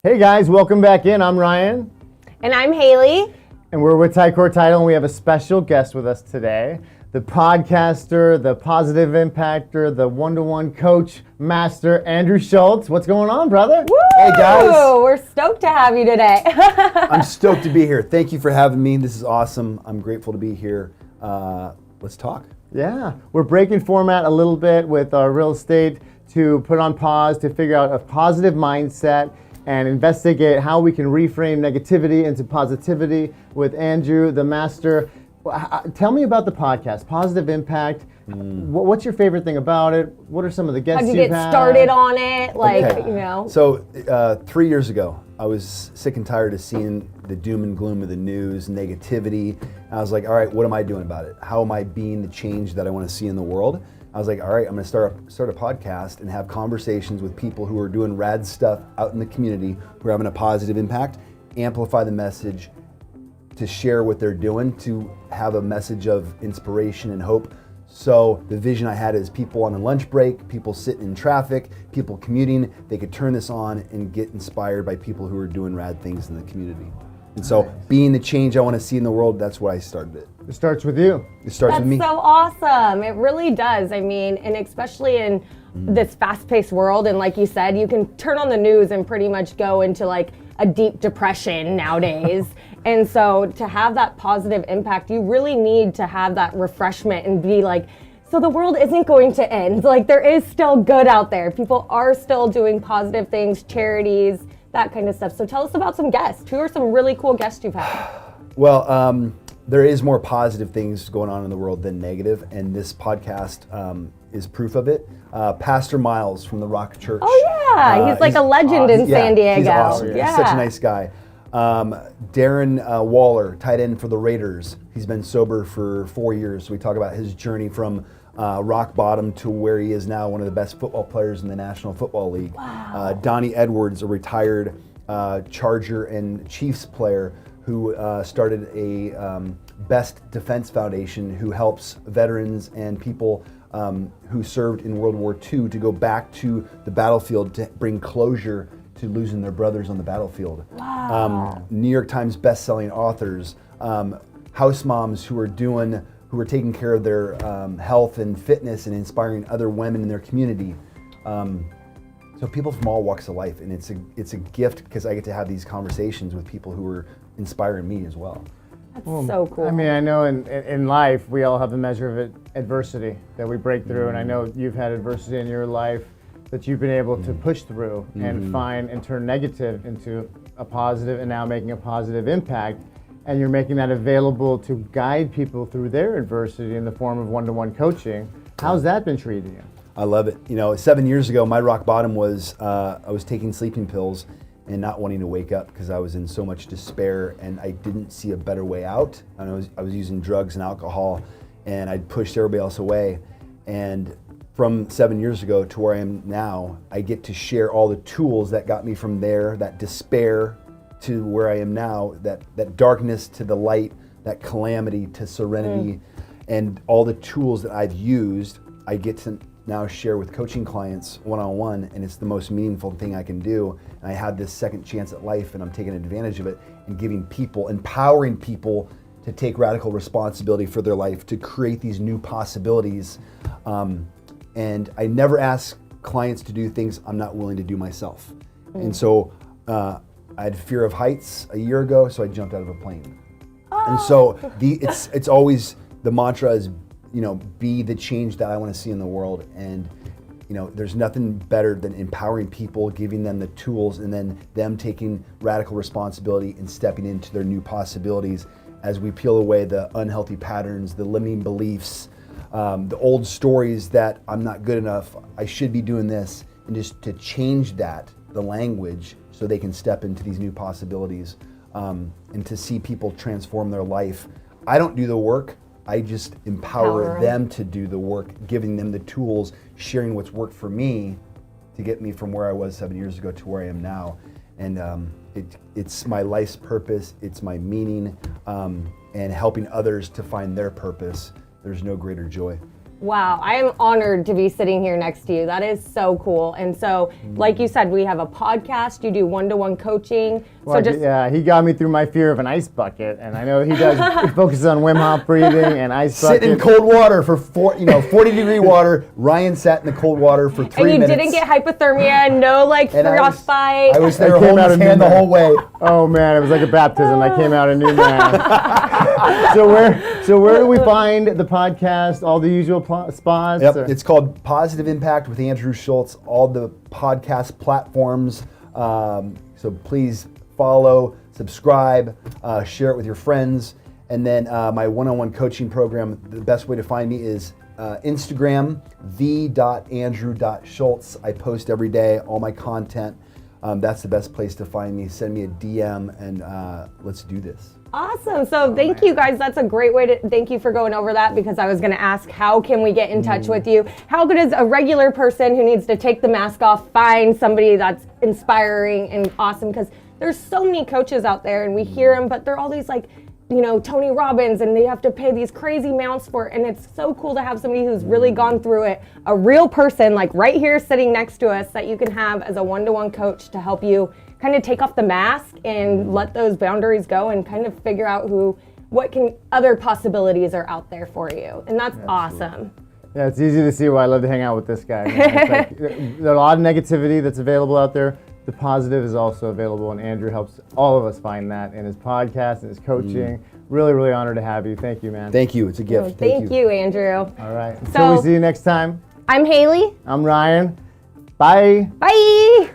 Hey guys, welcome back in. I'm Ryan. And I'm Haley. And we're with Tycor Title, and we have a special guest with us today. The podcaster, the positive impactor, the one-to-one coach master, Andrew Schultz. What's going on, brother? Woo! Hey guys. We're stoked to have you today. I'm stoked to be here. Thank you for having me. This is awesome. I'm grateful to be here. Let's talk. Yeah, we're breaking format a little bit with our real estate to put on pause, to figure out a positive mindset and investigate how we can reframe negativity into positivity with Andrew, the master. Tell me about the podcast, Positive Impact. What's your favorite thing about it? What are some of the guests How'd you you've get had? started on it? Okay. So 3 years ago, I was sick and tired of seeing the doom and gloom of the news, negativity. And I was like, all right, what am I doing about it? How am I being the change that I want to see in the world? I was like, all right, I'm going to start a podcast and have conversations with people who are doing rad stuff out in the community, who are having a positive impact, amplify the message, to share what they're doing, to have a message of inspiration and hope. So the vision I had is people on a lunch break, people sitting in traffic, people commuting, they could turn this on and get inspired by people who are doing rad things in the community. And so being the change I want to see in the world, that's why I started it. It starts with you. It starts with me. That's so awesome. It really does. I mean, and especially in this fast-paced world, and like you said, you can turn on the news and pretty much go into like a deep depression nowadays. And so to have that positive impact, you really need to have that refreshment and be like, so the world isn't going to end. Like, there is still good out there. People are still doing positive things, charities, that kind of stuff. So tell us about some guests. Who are some really cool guests you've had? Well, there is more positive things going on in the world than negative, and this podcast is proof of it. Pastor Miles from the Rock Church. Oh yeah, he's like a legend in San Diego. He's awesome. Yeah. He's such a nice guy. Darren Waller, tight end for the Raiders. He's been sober for 4 years. So we talk about his journey from rock bottom to where he is now, one of the best football players in the National Football League. Wow. Donnie Edwards, a retired Charger and Chiefs player who started a Best Defense Foundation, who helps veterans and people who served in World War II to go back to the battlefield to bring closure to losing their brothers on the battlefield. Wow. New York Times best-selling authors, house moms who are taking care of their health and fitness and inspiring other women in their community. So people from all walks of life, and it's a gift because I get to have these conversations with people who are inspiring me as well. That's so cool. I mean, I know in life, we all have a measure of adversity that we break through, and I know you've had adversity in your life that you've been able to push through and find and turn negative into a positive, and now making a positive impact. And you're making that available to guide people through their adversity in the form of one-to-one coaching. How's that been treating you? I love it. 7 years ago, my rock bottom was I was taking sleeping pills and not wanting to wake up because I was in so much despair and I didn't see a better way out. And I was using drugs and alcohol, and I'd pushed everybody else away. And from 7 years ago to where I am now, I get to share all the tools that got me from there, that despair, to where I am now, that darkness to the light, that calamity to serenity, and all the tools that I've used, I get to now share with coaching clients one-on-one, and it's the most meaningful thing I can do. And I had this second chance at life, and I'm taking advantage of it and empowering people to take radical responsibility for their life, to create these new possibilities. And I never ask clients to do things I'm not willing to do myself. And so I had fear of heights a year ago, so I jumped out of a plane. And so it's always, the mantra is, be the change that I want to see in the world. And there's nothing better than empowering people, giving them the tools, and then them taking radical responsibility and stepping into their new possibilities as we peel away the unhealthy patterns, the limiting beliefs, the old stories that I'm not good enough, I should be doing this, and just to change the language, so they can step into these new possibilities, and to see people transform their life. I don't do the work, I just empower them to do the work, giving them the tools, sharing what's worked for me to get me from where I was 7 years ago to where I am now. And it's my life's purpose, it's my meaning, and helping others to find their purpose. There's no greater joy. Wow, I am honored to be sitting here next to you. That is so cool. And so, like you said, we have a podcast. You do one-to-one coaching. Well, yeah, he got me through my fear of an ice bucket, and I know he does. He focuses on Wim Hof breathing and ice bucket. Sit in cold water for 40-degree water. Ryan sat in the cold water for 3 minutes. And you didn't get hypothermia, no frostbite. I was there holding his hand the whole way. Oh man, it was like a baptism. I came out a new man. So where do we find the podcast? All the usual spots? Yep, it's called Positive Impact with Andrew Schultz. All the podcast platforms. So please follow, subscribe, share it with your friends. And then my one-on-one coaching program, the best way to find me is Instagram, the.andrew.schultz. I post every day, all my content. That's the best place to find me. Send me a DM and let's do this. Awesome. So thank you guys. That's a great way to thank you for going over that, because I was going to ask, how can we get in touch with you? How does a regular person who needs to take the mask off find somebody that's inspiring and awesome? Because there's so many coaches out there and we hear them, but they're all these like, Tony Robbins, and they have to pay these crazy amounts for it. And it's so cool to have somebody who's really gone through it, a real person like right here sitting next to us that you can have as a one-to-one coach to help you kind of take off the mask and let those boundaries go and kind of figure out what other possibilities are out there for you. And that's awesome. Yeah, it's easy to see why I love to hang out with this guy. There's a lot of negativity that's available out there. The positive is also available, and Andrew helps all of us find that in his podcast and his coaching. Really, really honored to have you. Thank you, man. Thank you. It's a gift. Thank you, Andrew. All right. Until we see you next time. I'm Haley. I'm Ryan. Bye. Bye.